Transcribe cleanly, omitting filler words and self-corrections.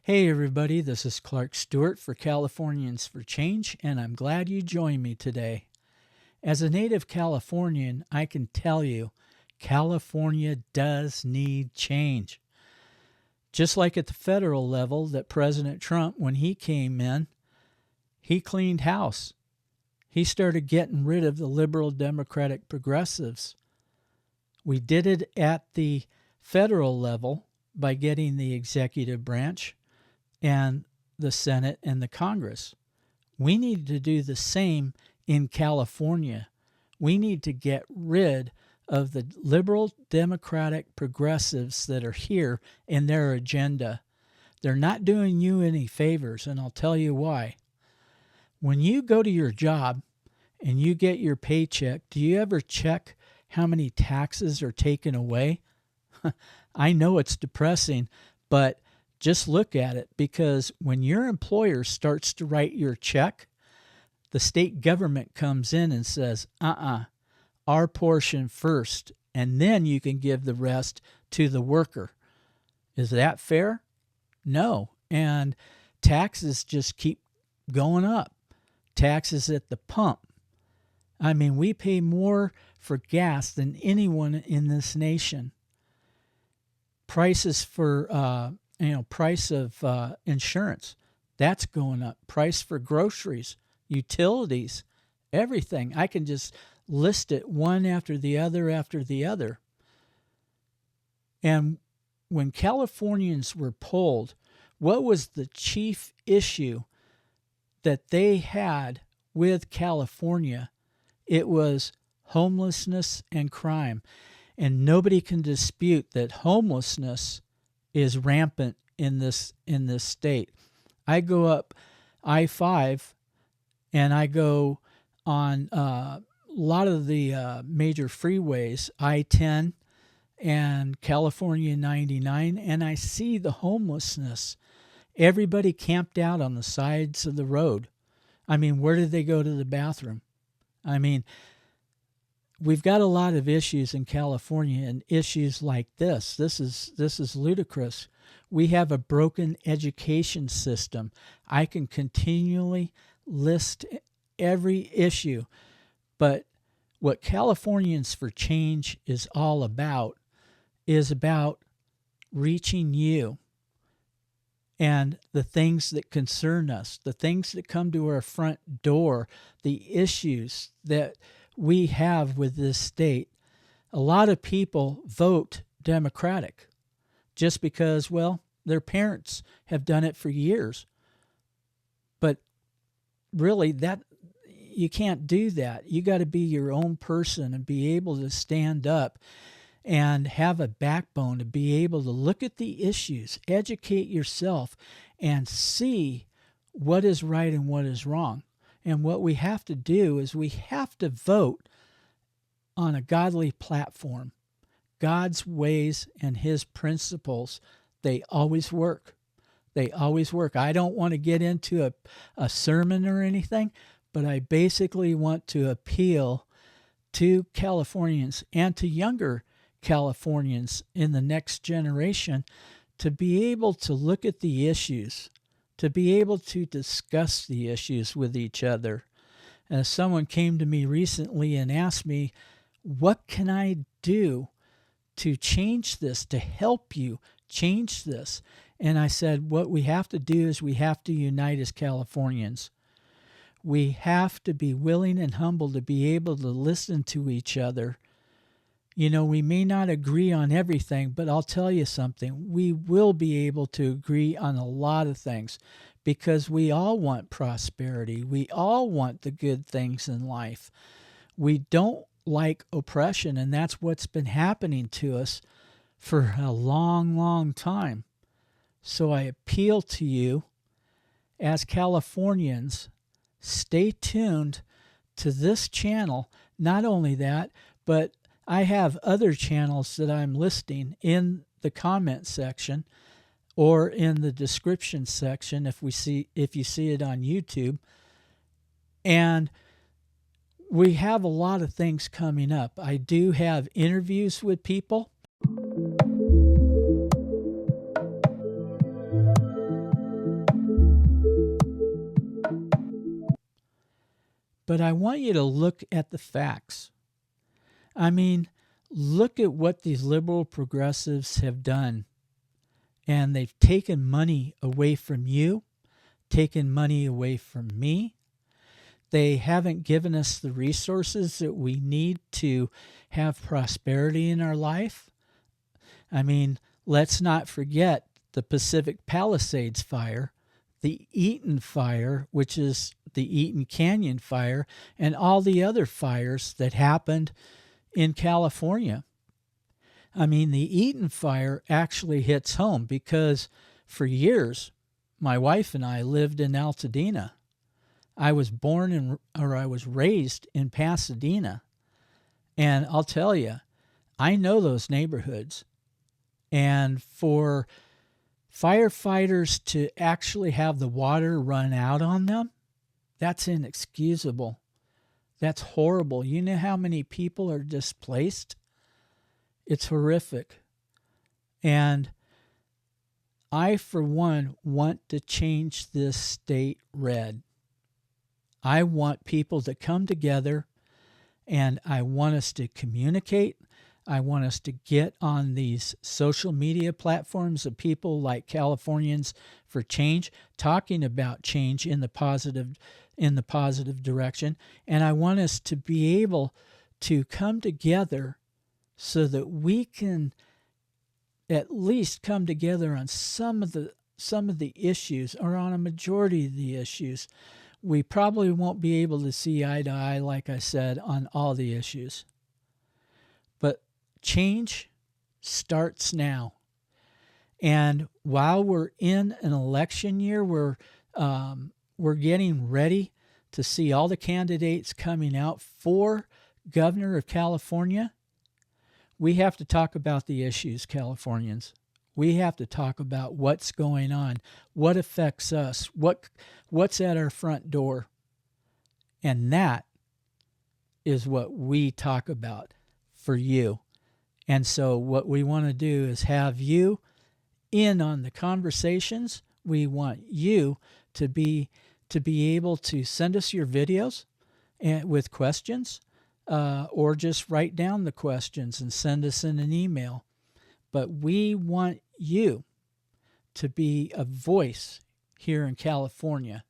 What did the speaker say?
Hey everybody, this is Clark Stewart for Californians for Change, and I'm glad you joined me today. As a native Californian, I can tell you, California does need change. Just like at the federal level that President Trump, when he came in, he cleaned house. He started getting rid of the liberal Democratic progressives. We did it at the federal level by getting the executive branch and the Senate and the Congress. We need to do the same in California. We need to get rid of the liberal Democratic progressives that are here in their agenda. They're not doing you any favors, and I'll tell you why. When you go to your job and you get your paycheck, do you ever check how many taxes are taken away? I know it's depressing, but just look at it, because when your employer starts to write your check, the state government comes in and says, our portion first, and then you can give the rest to the worker. Is that fair? No. And taxes just keep going up. Taxes at the pump. I mean, we pay more for gas than anyone in this nation. Prices for price of insurance, that's going up. Price for groceries, utilities, everything. I can just list it one after the other after the other. And when Californians were polled, what was the chief issue that they had with California? It was homelessness and crime. And nobody can dispute that homelessness is rampant in this state. I go up I-5 and I go on a lot of the major freeways, I-10 and California 99, and I see the homelessness. Everybody camped out on the sides of the road. I mean, where did they go to the bathroom? I mean, we've got a lot of issues in California, and issues like this. This is ludicrous. We have a broken education system. I can continually list every issue, but what Californians for Change is all about is about reaching you and the things that concern us, the things that come to our front door, the issues that we have with this state. A lot of people vote Democratic just because, well, their parents have done it for years. But really, that you can't do that. You got to be your own person and be able to stand up and have a backbone to be able to look at the issues, educate yourself, and see what is right and what is wrong. And what we have to do is we have to vote on a godly platform. God's ways and his principles, they always work. They always work. I don't want to get into a sermon or anything, but I basically want to appeal to Californians and to younger Californians in the next generation to be able to look at the issues, to be able to discuss the issues with each other. As someone came to me recently and asked me, what can I do to change this, to help you change this? And I said, what we have to do is we have to unite as Californians. We have to be willing and humble to be able to listen to each other. You know, we may not agree on everything, but I'll tell you something. We will be able to agree on a lot of things because we all want prosperity. We all want the good things in life. We don't like oppression, and that's what's been happening to us for a long, long time. So I appeal to you as Californians, stay tuned to this channel. Not only that, but I have other channels that I'm listing in the comment section or in the description section if you see it on YouTube. And we have a lot of things coming up. I do have interviews with people. But I want you to look at the facts. I mean, look at what these liberal progressives have done. And they've taken money away from you, taken money away from me. They haven't given us the resources that we need to have prosperity in our life. I mean, let's not forget the Pacific Palisades fire, the Eaton fire, which is the Eaton Canyon fire, and all the other fires that happened in California. I mean, the Eaton fire actually hits home because for years, my wife and I lived in Altadena. I was I was raised in Pasadena. And I'll tell you, I know those neighborhoods. And for firefighters to actually have the water run out on them, that's inexcusable. That's horrible. You know how many people are displaced? It's horrific. And I, for one, want to change this state red. I want people to come together, and I want us to communicate. I want us to get on these social media platforms of people like Californians for Change, talking about change in the positive direction. And I want us to be able to come together so that we can at least come together on some of the issues, or on a majority of the issues. We probably won't be able to see eye to eye, like I said, on all the issues. But change starts now. And while we're in an election year, we're getting ready to see all the candidates coming out for Governor of California. We have to talk about the issues, Californians. We have to talk about what's going on, what affects us, what's at our front door. And that is what we talk about for you. And so what we want to do is have you in on the conversations. We want you to be able to send us your videos with questions, or just write down the questions and send us in an email. But we want you to be a voice here in California.